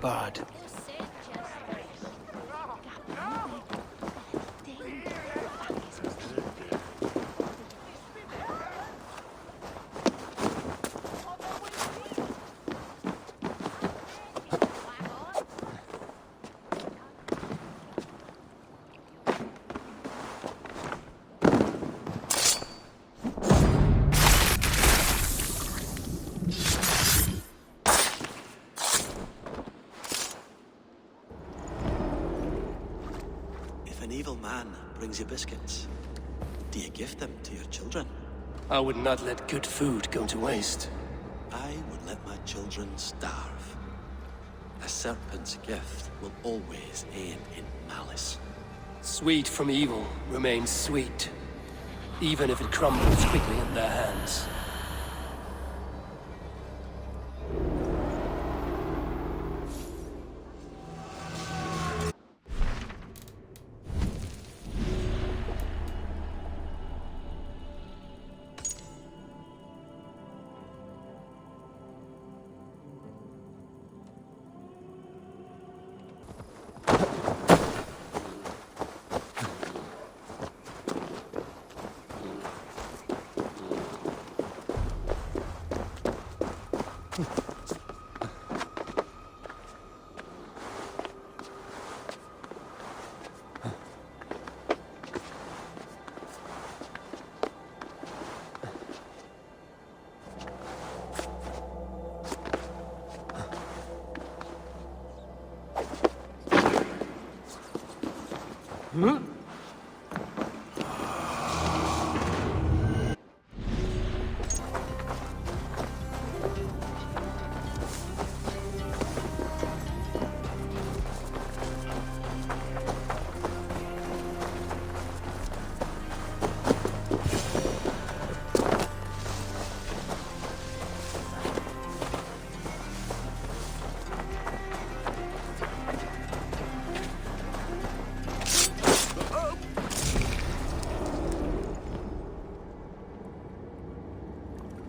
bad. An evil man brings you biscuits. Do you give them to your children? I would not let good food go to waste. I would let my children starve. A serpent's gift will always aim in malice. Sweet from evil remains sweet, even if it crumbles quickly in their hands.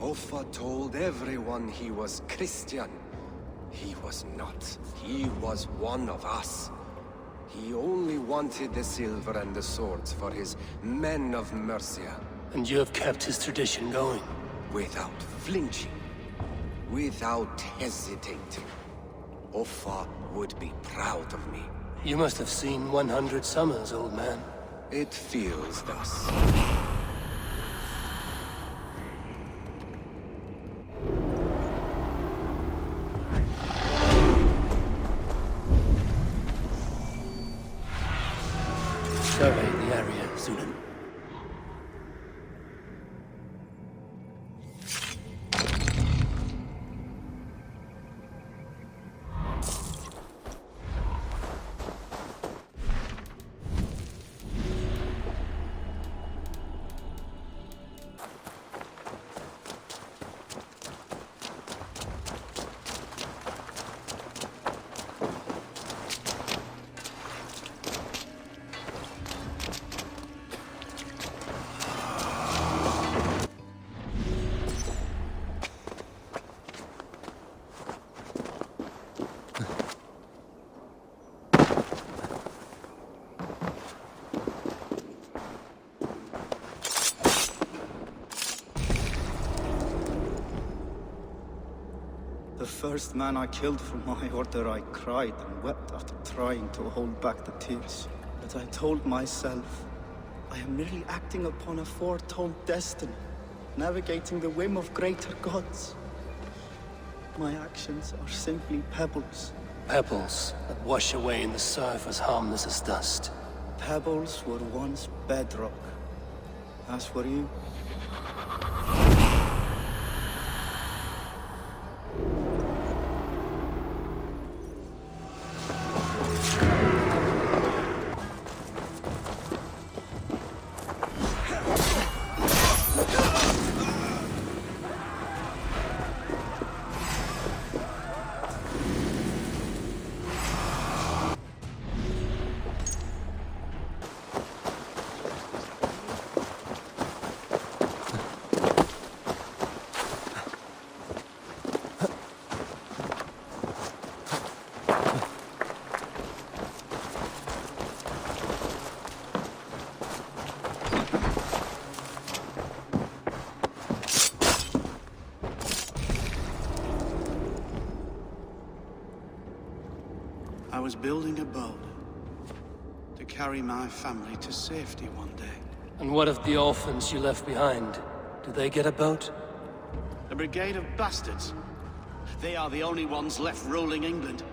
Eivor told everyone he was Christian. He was not. He was one of us. He only wanted the silver and the swords for his men of Mercia. And you have kept his tradition going? Without flinching. Without hesitating. Eivor would be proud of me. You must have seen 100 summers, old man. It feels thus. Survey the area, Zulan. The first man I killed for my order, I cried and wept after trying to hold back the tears. But I told myself, I am merely acting upon a foretold destiny, navigating the whim of greater gods. My actions are simply pebbles. Pebbles that wash away in the surf as harmless as dust. Pebbles were once bedrock. As for you. carry my family to safety one day. And what of the orphans you left behind? Do they get a boat? A brigade of bastards. They are the only ones left ruling England.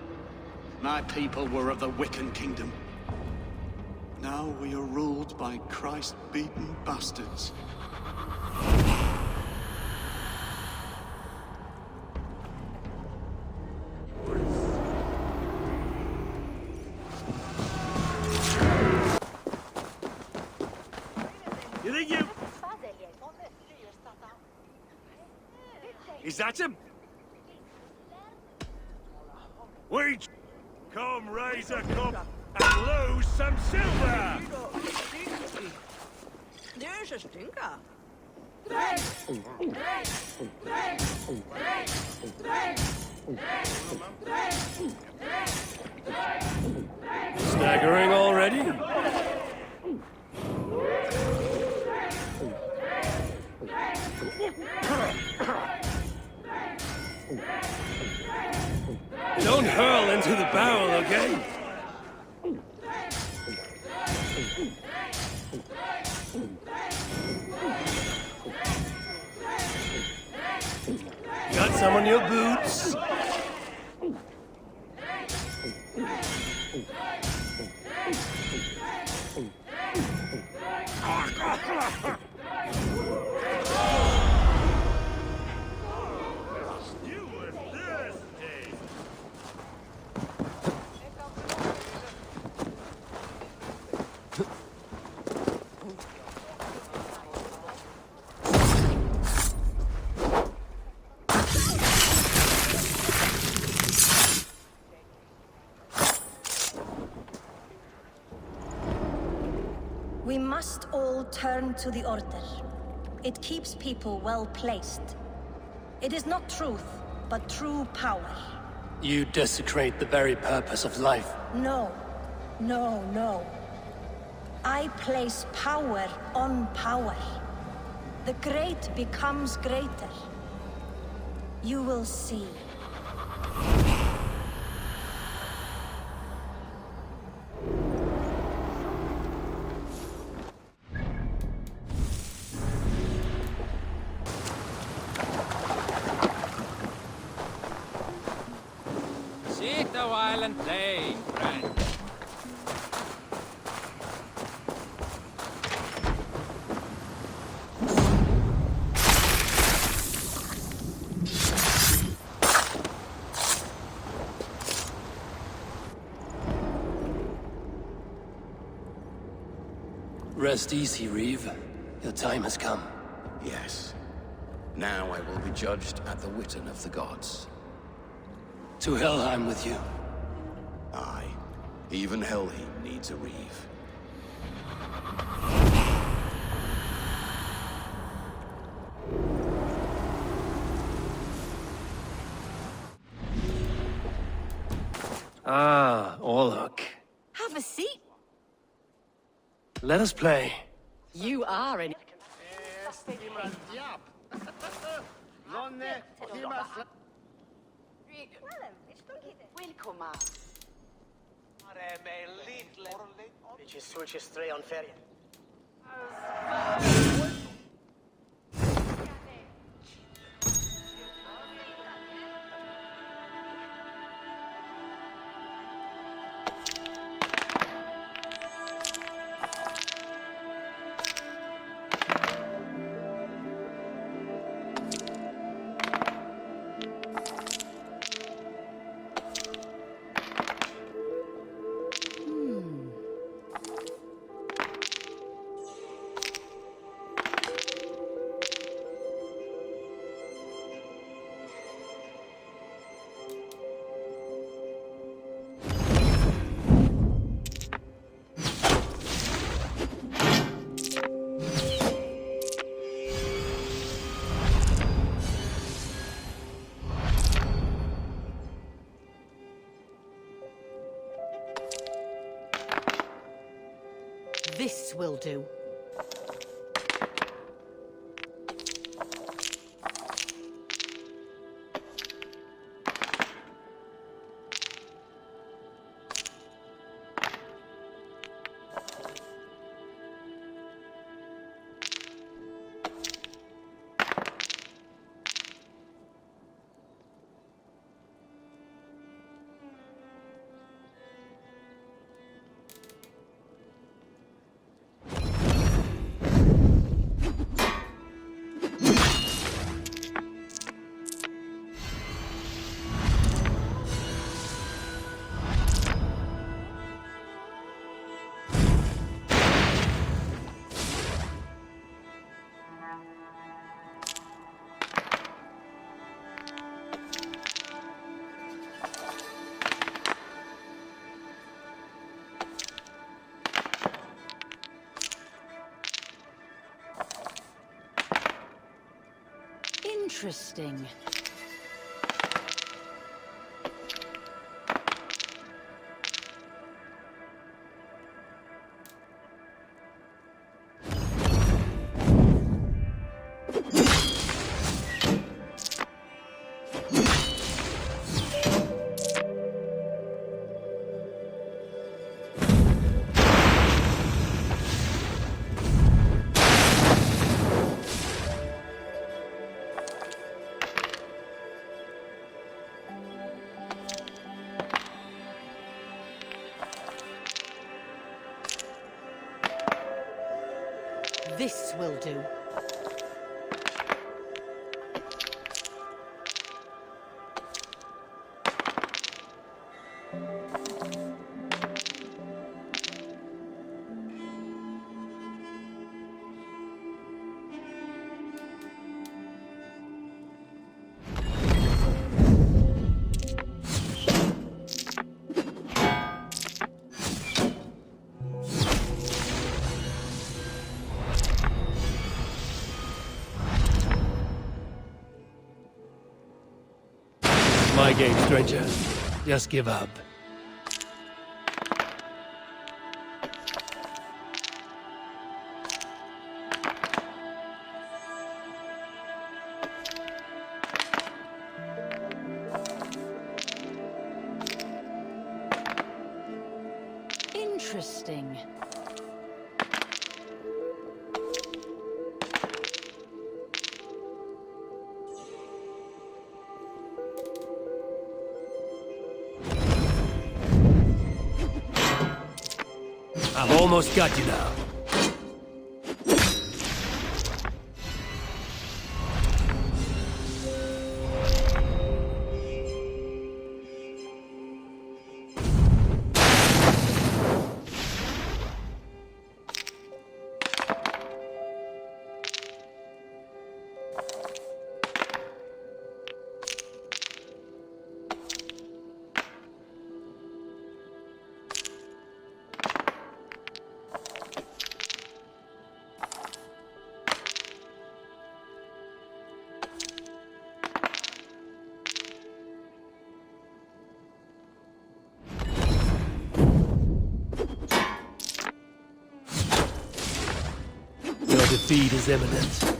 My people were of the Wiccan kingdom. Now we are ruled by Christ-beaten bastards. You think you... Is that him? Wait! Come raise a cup and lose some silver! There's a stinker. Staggering already? Don't hurl into the barrel again. Got some on your boots? You were thirsty! We must all turn to the Order. It keeps people well placed. It is not truth, but true power. You desecrate the very purpose of life. No, no, no. I place power on power. The great becomes greater. You will see. Sit a while and play, friend. Rest easy, Reeve. Your time has come. Yes. Now I will be judged at the Witten of the gods. To Helheim with you. Aye. Even Helheim needs a Reeve. Ah, Orlok. Have a seat. Let us play. You are an... Välkomna. Bitches switches stray on ferry. This will do. Interesting. This will do. My game, stranger. Just give up. Interesting. I've almost got you now. Your defeat is imminent.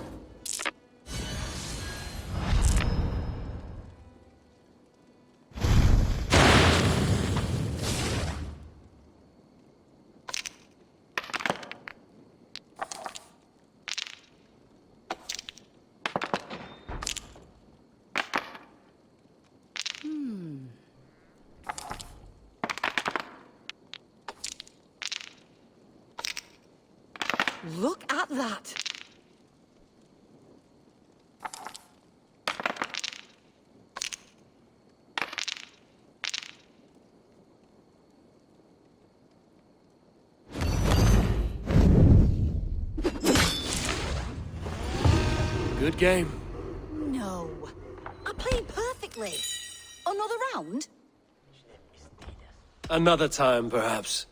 Look at that! Good game. No. I played perfectly. Another round? Another time, perhaps.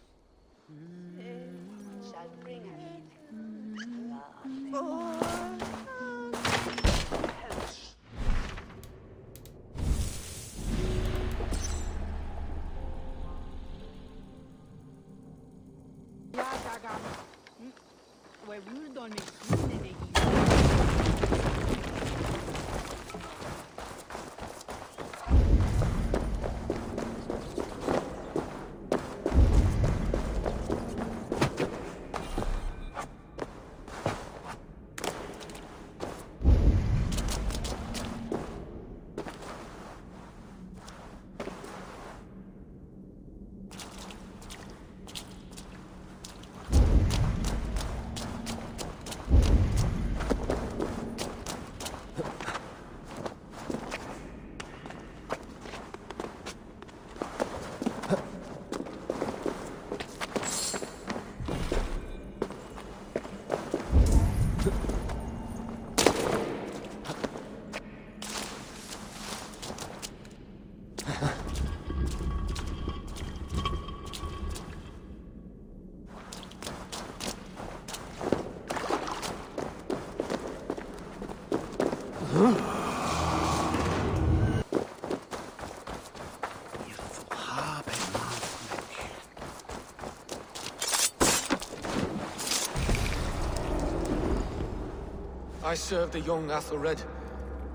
I serve the young Athelred.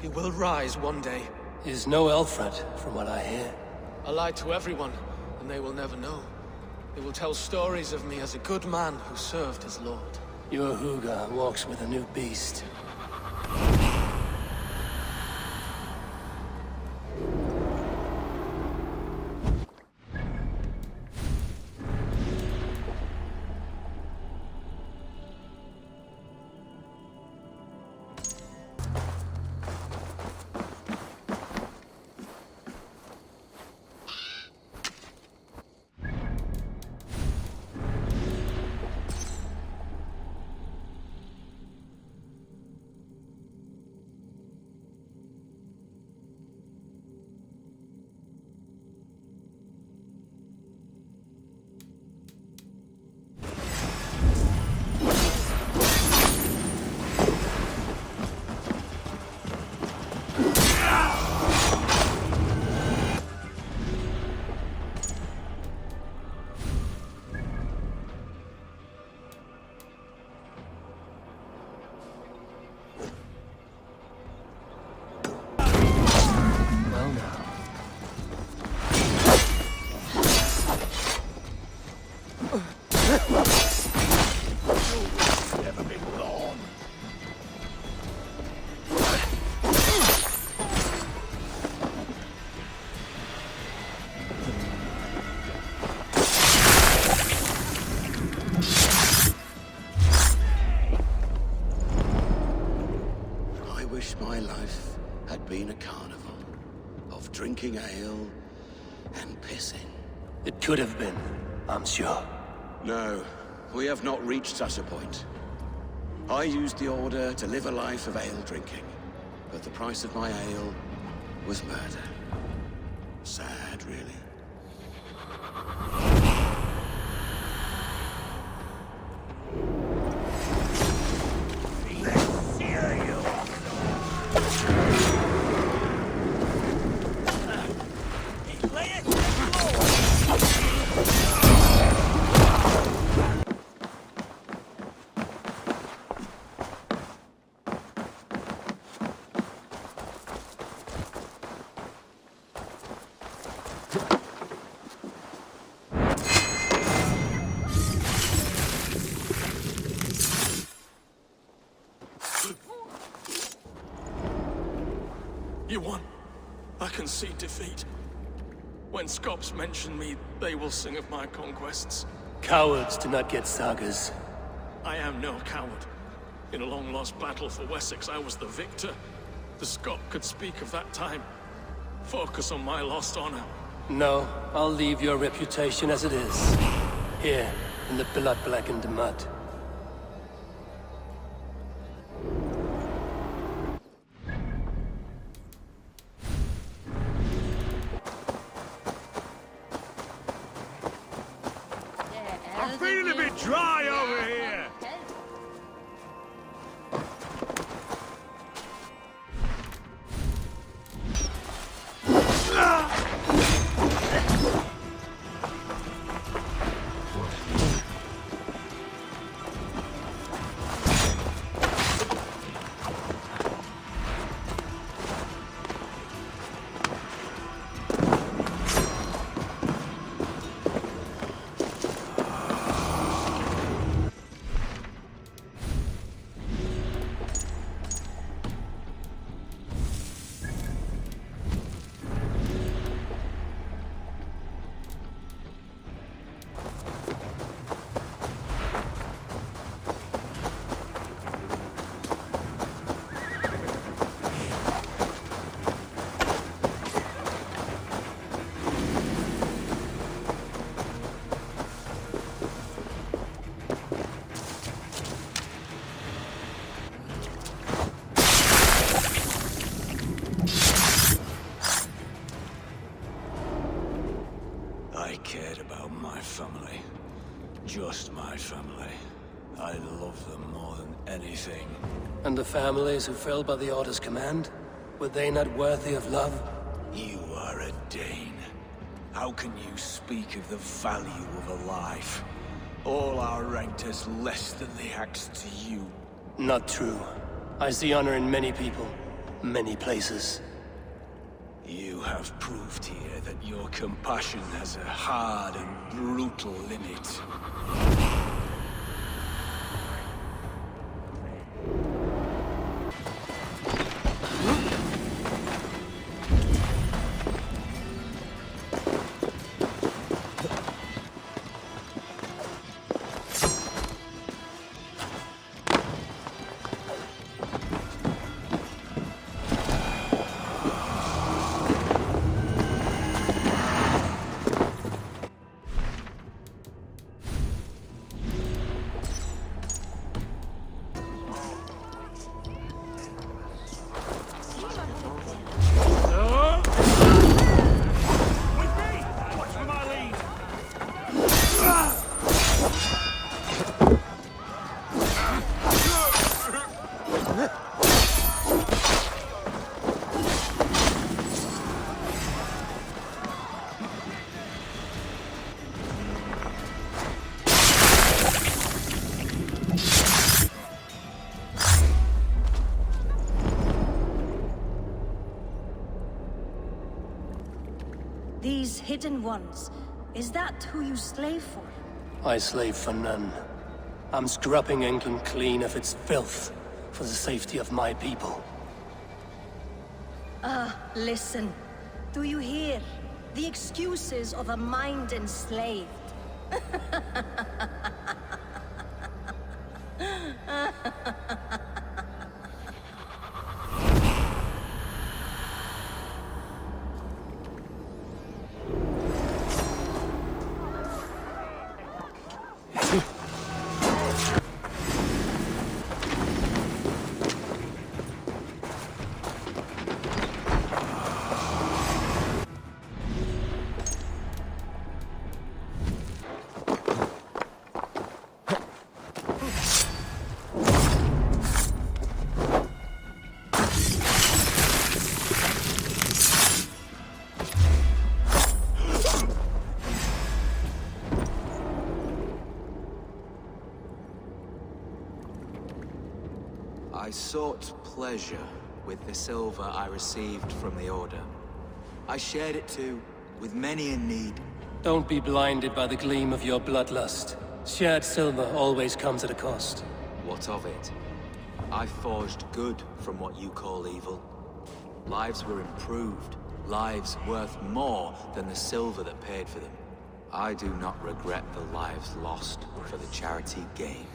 He will rise one day. He's no Alfred, from what I hear. I lied to everyone, and they will never know. They will tell stories of me as a good man who served his lord. Your Huga walks with a new beast. My life had been a carnival of drinking ale and pissing. It could have been, I'm sure. No, we have not reached such a point. I used the order to live a life of ale drinking, but the price of my ale was murder. Sad, really. You won. I can see defeat. When Scops mention me, they will sing of my conquests. Cowards do not get sagas. I am no coward. In a long-lost battle for Wessex, I was the victor. The Scot could speak of that time. Focus on my lost honor. No, I'll leave your reputation as it is. Here, in the blood-blackened mud. I'm feeling a bit dry over here. I cared about my family. Just my family. I love them more than anything. And the families who fell by the Order's command? Were they not worthy of love? You are a Dane. How can you speak of the value of a life? All are ranked as less than the axe to you. Not true. I see honor in many people, many places. You have proved here that your compassion has a hard and brutal limit. These hidden ones, is that who you slave for? I slave for none. I'm scrubbing England clean of its filth for the safety of my people. Listen. Do you hear? The excuses of a mind enslaved. I sought pleasure with the silver I received from the Order. I shared it too, with many in need. Don't be blinded by the gleam of your bloodlust. Shared silver always comes at a cost. What of it? I forged good from what you call evil. Lives were improved, lives worth more than the silver that paid for them. I do not regret the lives lost for the charity gained.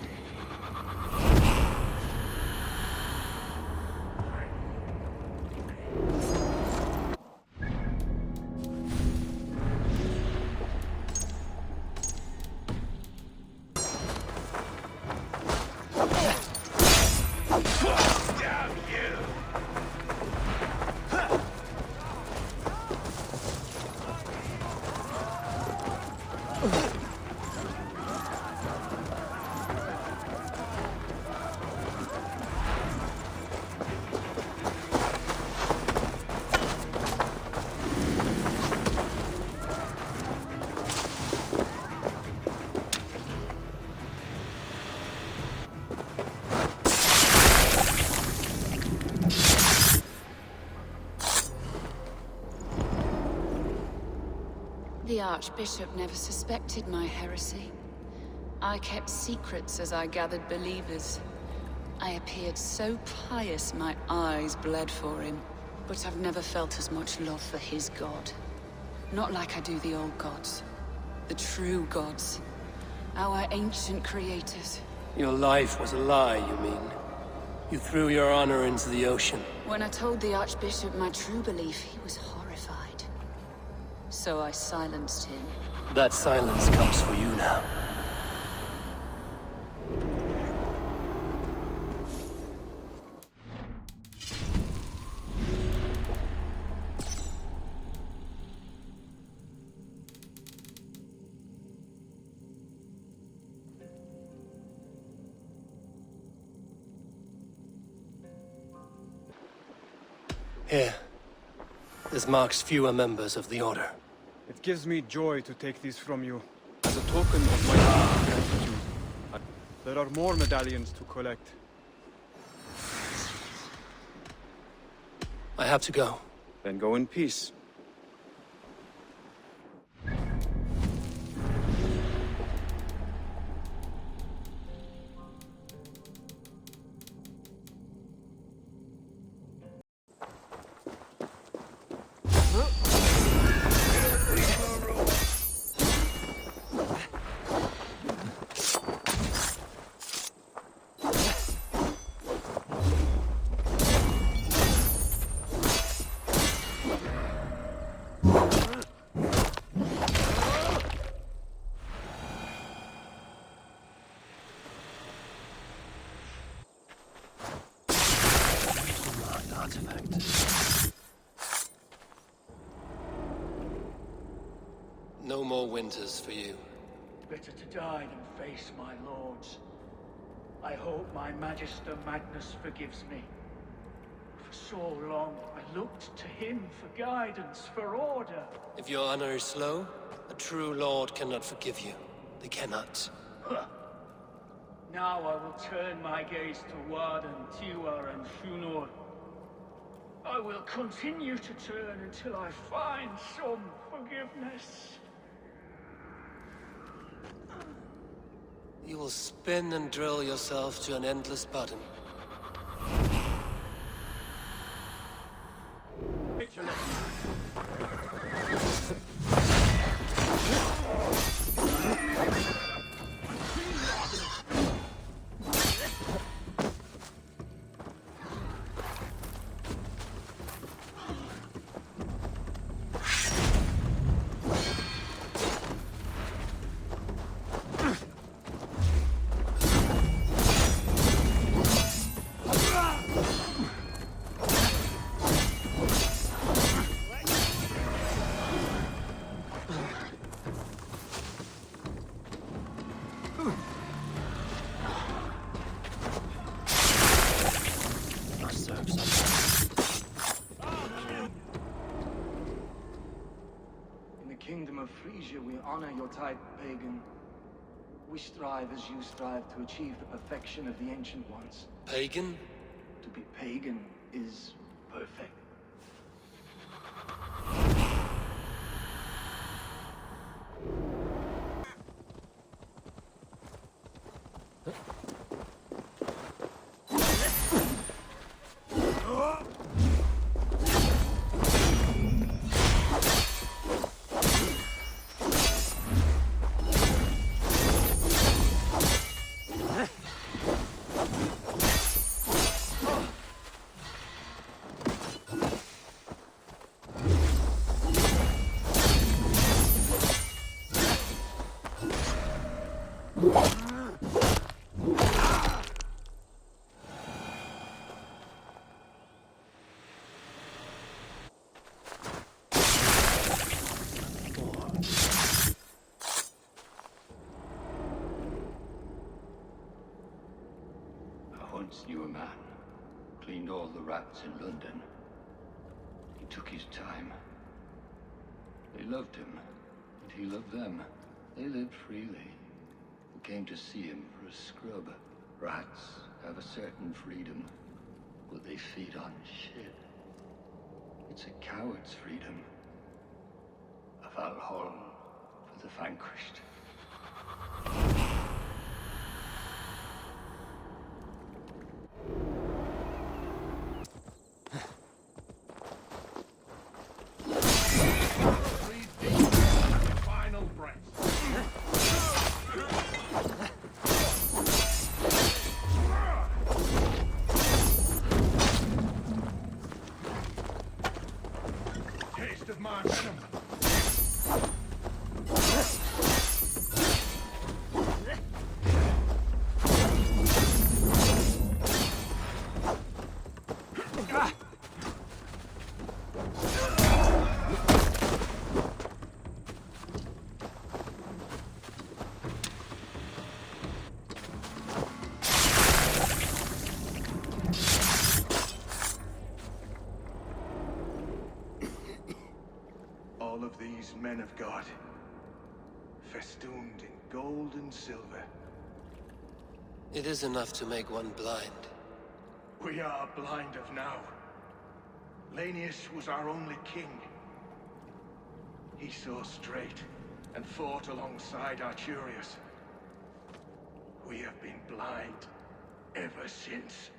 The Archbishop never suspected my heresy. I kept secrets as I gathered believers. I appeared so pious my eyes bled for him. But I've never felt as much love for his god. Not like I do the old gods. The true gods. Our ancient creators. Your life was a lie, you mean? You threw your honor into the ocean. When I told the Archbishop my true belief, he was horrified. So I silenced him. That silence comes for you now. Here. This marks fewer members of the Order. It gives me joy to take these from you, as a token of my deep gratitude. There are more medallions to collect. I have to go. Then go in peace. No more winters for you. Better to die than face my lords. I hope my Magister Magnus forgives me. For so long, I looked to him for guidance, for order. If your honor is slow, a true lord cannot forgive you. They cannot. Now I will turn my gaze to Warden, Tiwar, and Shunor. I will continue to turn until I find some forgiveness. You will spin and drill yourself to an endless bottom. Kingdom of Frisia, we honor your type, pagan. We strive as you strive to achieve the perfection of the Ancient Ones. Pagan? To be pagan is perfect. Once knew a man, cleaned all the rats in London. He took his time. They loved him, and he loved them. They lived freely. Who came to see him for a scrub. Rats have a certain freedom, but they feed on shit. It's a coward's freedom. A Valhalla for the vanquished. All of these men of God, festooned in gold and silver. It is enough to make one blind. We are blind of now. Lanius was our only king. He saw straight and fought alongside Arturius. We have been blind ever since.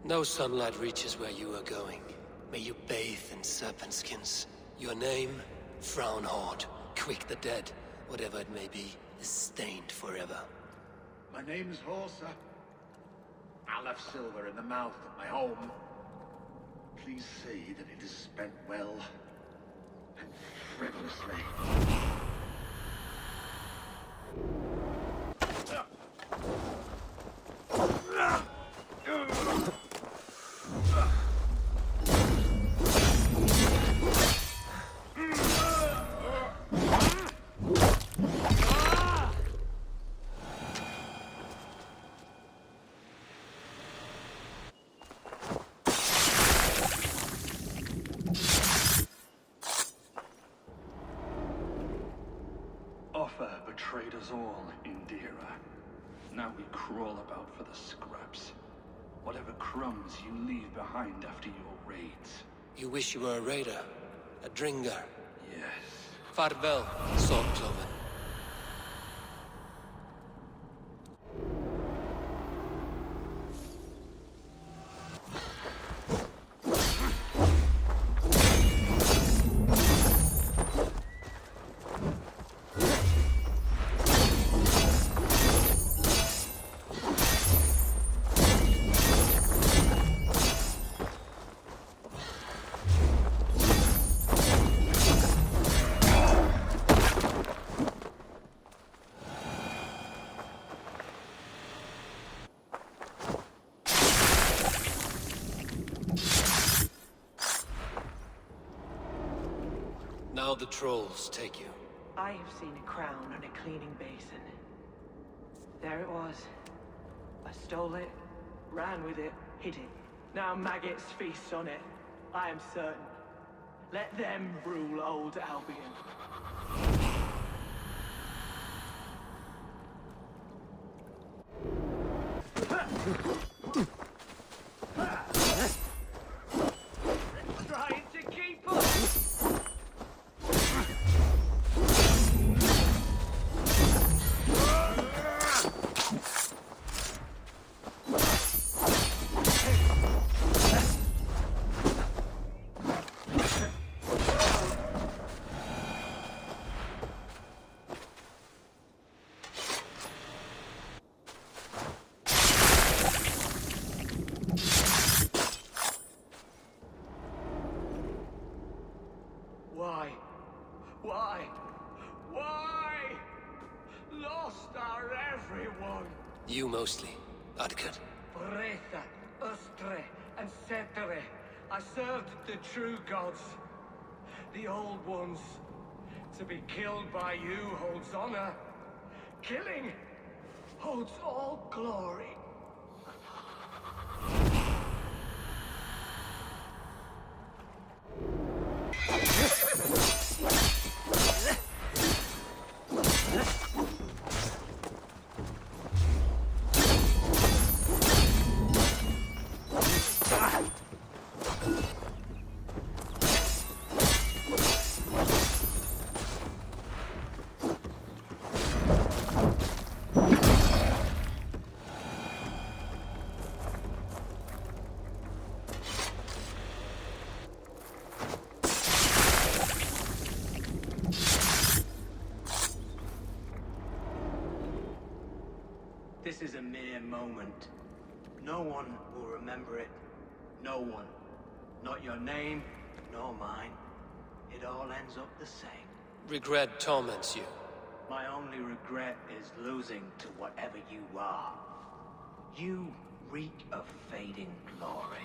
No sunlight reaches where you are going. May you bathe in serpent skins. Your name, Frownhorde, Quick the Dead, whatever it may be, is stained forever. My name's Horsa. I left silver in the mouth of my home. Please say that it is spent well and frivolously. Offa betrayed us all, Indira. Now we crawl about for the scraps. Whatever crumbs you leave behind after your raids. You wish you were a raider, a Dringar. Yes. Farvel, Swordcloven. Now the trolls take you. I have seen a crown and a cleaning basin. There it was. I stole it, ran with it, hid it. Now maggots feast on it. I am certain. Let them rule old Albion. Trying to keep up! Why? Why? Why? Lost our everyone! You mostly, Adkad. Bretha, Ustre, and Setere. I served the true gods. The old ones. To be killed by you holds honor. Killing holds all glory. This is a mere moment. No one will remember it. No one. Not your name, nor mine. It all ends up the same. Regret torments you. My only regret is losing to whatever you are. You reek of fading glory.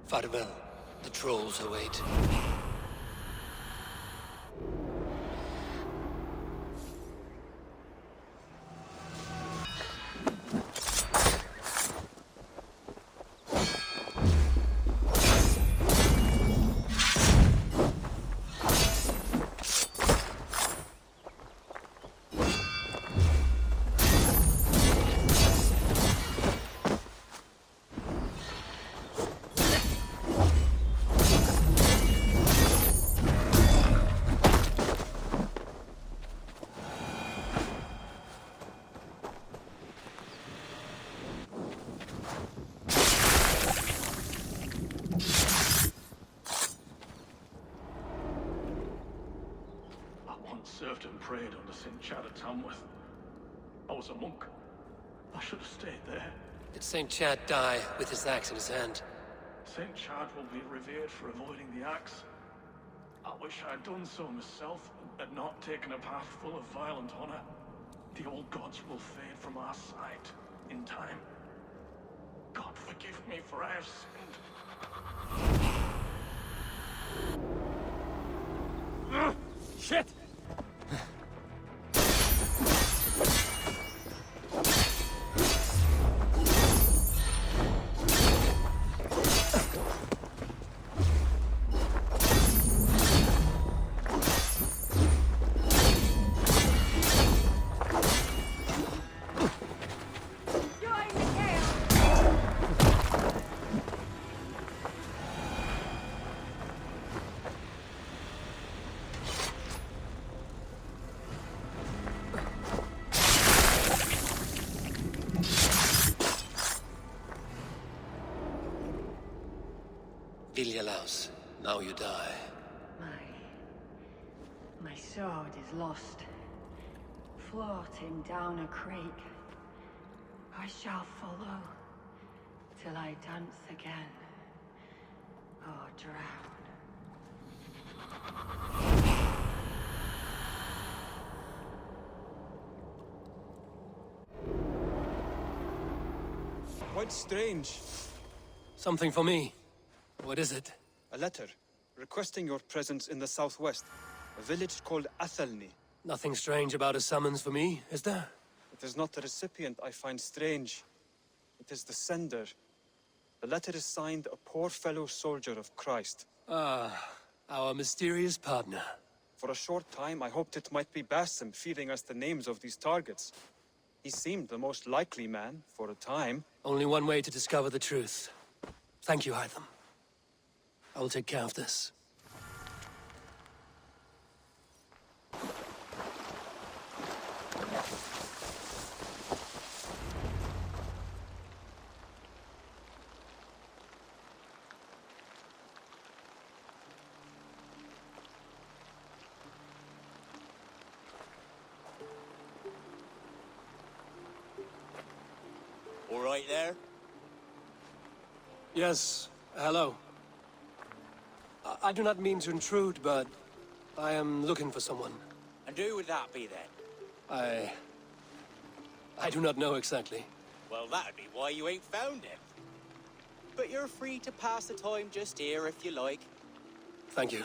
Farewell. The trolls await. Served and prayed under St. Chad at Tamworth. I was a monk. I should have stayed there. Did St. Chad die with his axe in his hand? St. Chad will be revered for avoiding the axe. I wish I had done so myself, and not taken a path full of violent honor. The old gods will fade from our sight in time. God forgive me, for I have sinned. Shit! Viljalaus, now you die. My sword is lost. Floating down a creek. I shall follow till I dance again. Or drown. Quite strange. Something for me. What is it? A letter, requesting your presence in the southwest. A village called Athelney. Nothing strange about a summons for me, is there? It is not the recipient I find strange. It is the sender. The letter is signed a poor fellow soldier of Christ. Ah, our mysterious partner. For a short time, I hoped it might be Basim feeding us the names of these targets. He seemed the most likely man, for a time. Only one way to discover the truth. Thank you, Hytham. I will take care of this. All right there? Yes, hello. I do not mean to intrude, but I am looking for someone. And who would that be then? I do not know exactly. Well, that'd be why you ain't found him. But you're free to pass the time just here if you like. Thank you.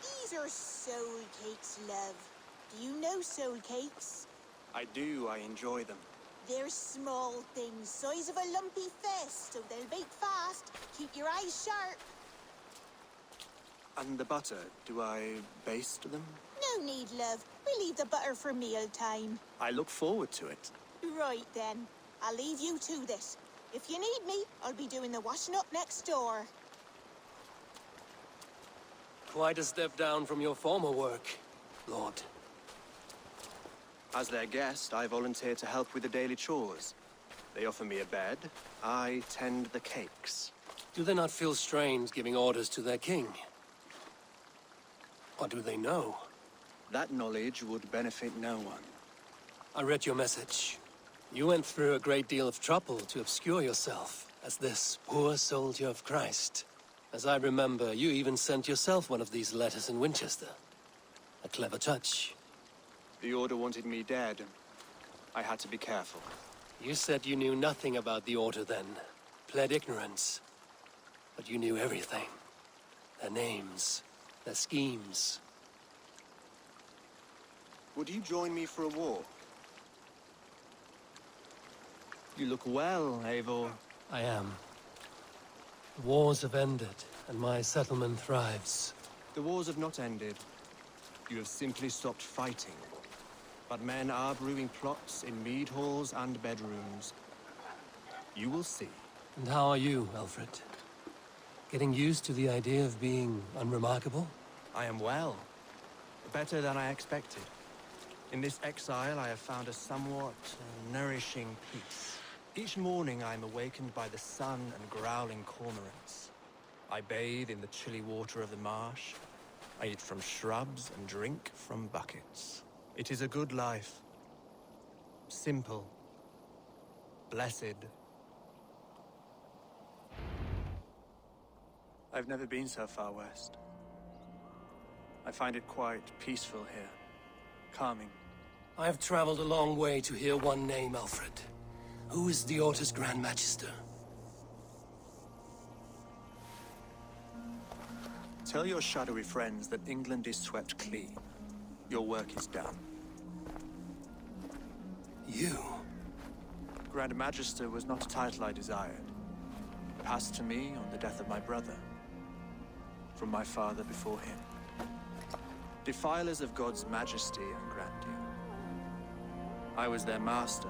These are soul cakes, love. Do you know soul cakes? I do. I enjoy them. They're small things, size of a lumpy fist, so they'll bake fast. Keep your eyes sharp. And the butter, do I baste them? No need, love. We leave the butter for mealtime. I look forward to it. Right then. I'll leave you to this. If you need me, I'll be doing the washing up next door. Quite a step down from your former work, Lord. As their guest, I volunteer to help with the daily chores. They offer me a bed. I tend the cakes. Do they not feel strange giving orders to their king? Or do they know? That knowledge would benefit no one. I read your message. You went through a great deal of trouble to obscure yourself as this poor soldier of Christ. As I remember, you even sent yourself one of these letters in Winchester. A clever touch. The Order wanted me dead. I had to be careful. You said you knew nothing about the Order then. Pled ignorance. But you knew everything. Their names, their schemes. Would you join me for a walk? You look well, Eivor. I am. The wars have ended, and my settlement thrives. The wars have not ended. You have simply stopped fighting. But men are brewing plots in mead halls and bedrooms. You will see. And how are you, Alfred? Getting used to the idea of being unremarkable? I am well. Better than I expected. In this exile, I have found a somewhat nourishing peace. Each morning I am awakened by the sun and growling cormorants. I bathe in the chilly water of the marsh. I eat from shrubs and drink from buckets. It is a good life. Simple. Blessed. I've never been so far west. I find it quite peaceful here. Calming. I have traveled a long way to hear one name, Alfred. Who is the Order's Grand Magister? Tell your shadowy friends that England is swept clean. Your work is done. You? Grand Magister was not a title I desired. Passed to me on the death of my brother. From my father before him. Defilers of God's majesty and grandeur. I was their master,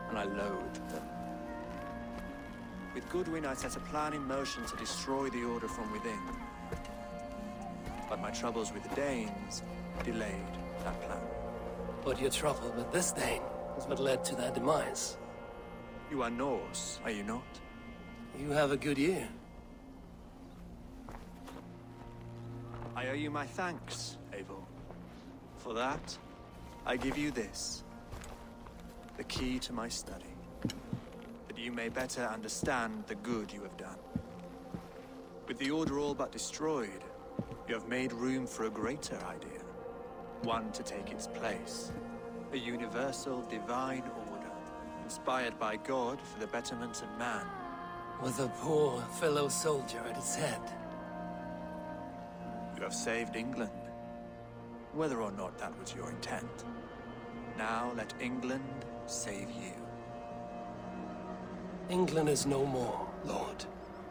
and I loathed them. With Goodwin, I set a plan in motion to destroy the Order from within. But my troubles with the Danes delayed that plan. But your trouble with this Dane is what led to their demise. You are Norse, are you not? You have a good ear. I owe you my thanks, Eivor. For that, I give you this. The key to my study. That you may better understand the good you have done. With the Order all but destroyed, you have made room for a greater idea. One to take its place. A universal divine order, inspired by God for the betterment of man. With a poor fellow soldier at its head. You have saved England. Whether or not that was your intent. Now let England save you. England is no more, Lord.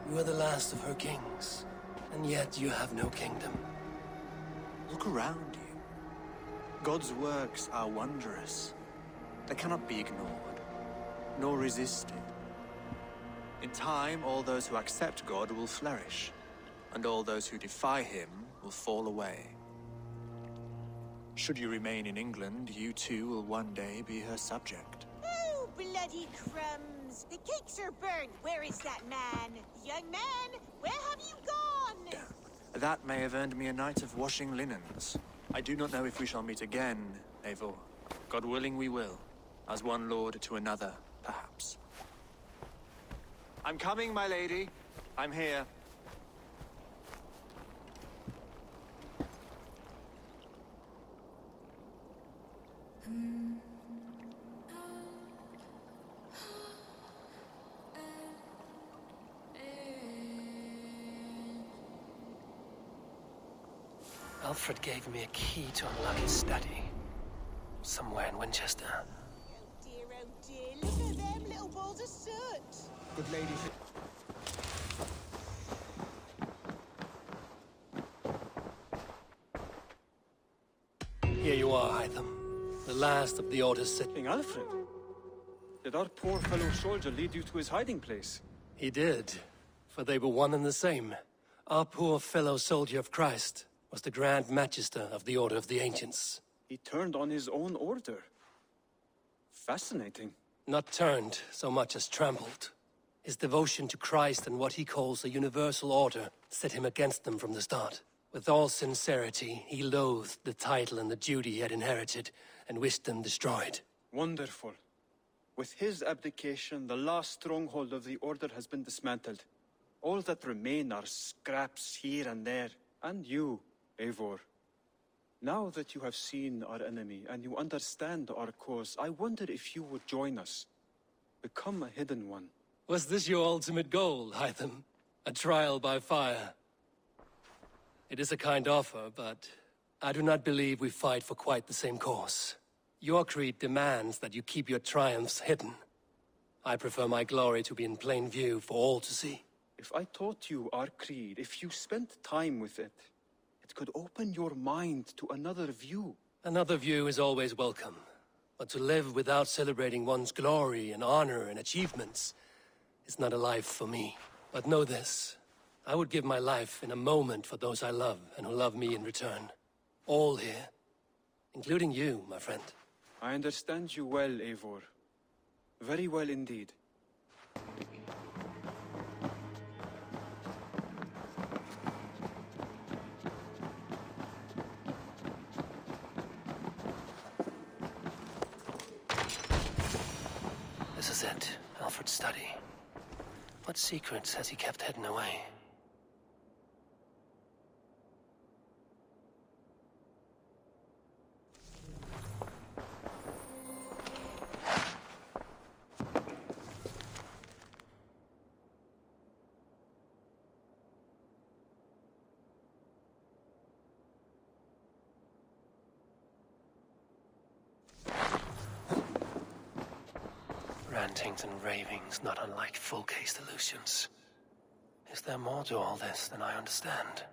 You are the last of her kings. And yet you have no kingdom. Look around you. God's works are wondrous. They cannot be ignored, nor resisted. In time, all those who accept God will flourish, and all those who defy him will fall away. Should you remain in England, you too will one day be her subject. Oh, bloody crumbs! The cakes are burned. Where is that man? Young man, where have you gone? That may have earned me a night of washing linens. I do not know if we shall meet again, Eivor. God willing, we will. As one lord to another, perhaps. I'm coming, my lady. I'm here. Alfred gave me a key to unlock his study. Somewhere in Winchester. Oh dear, look at them little balls of soot. Good lady. Here you are, Hytham. The last of the Order's citizens. King Alfred? Did our poor fellow soldier lead you to his hiding place? He did, for they were one and the same. Our poor fellow soldier of Christ was the Grand Magister of the Order of the Ancients. He turned on his own order. Fascinating. Not turned so much as trampled. His devotion to Christ and what he calls a universal order set him against them from the start. With all sincerity, he loathed the title and the duty he had inherited, and wished them destroyed. Wonderful. With his abdication, the last stronghold of the Order has been dismantled. All that remain are scraps here and there. And you, Eivor. Now that you have seen our enemy and you understand our cause, I wonder if you would join us. Become a hidden one. Was this your ultimate goal, Hytham? A trial by fire? It is a kind offer, but I do not believe we fight for quite the same cause. Your creed demands that you keep your triumphs hidden. I prefer my glory to be in plain view for all to see. If I taught you our creed, if you spent time with it, it could open your mind to another view. Another view is always welcome. But to live without celebrating one's glory and honor and achievements is not a life for me. But know this. I would give my life in a moment for those I love and who love me in return. All here. Including you, my friend. I understand you well, Eivor. Very well indeed. This is it, Alfred's study. What secrets has he kept hidden away? Rantings and ravings not unlike full-case delusions. Is there more to all this than I understand?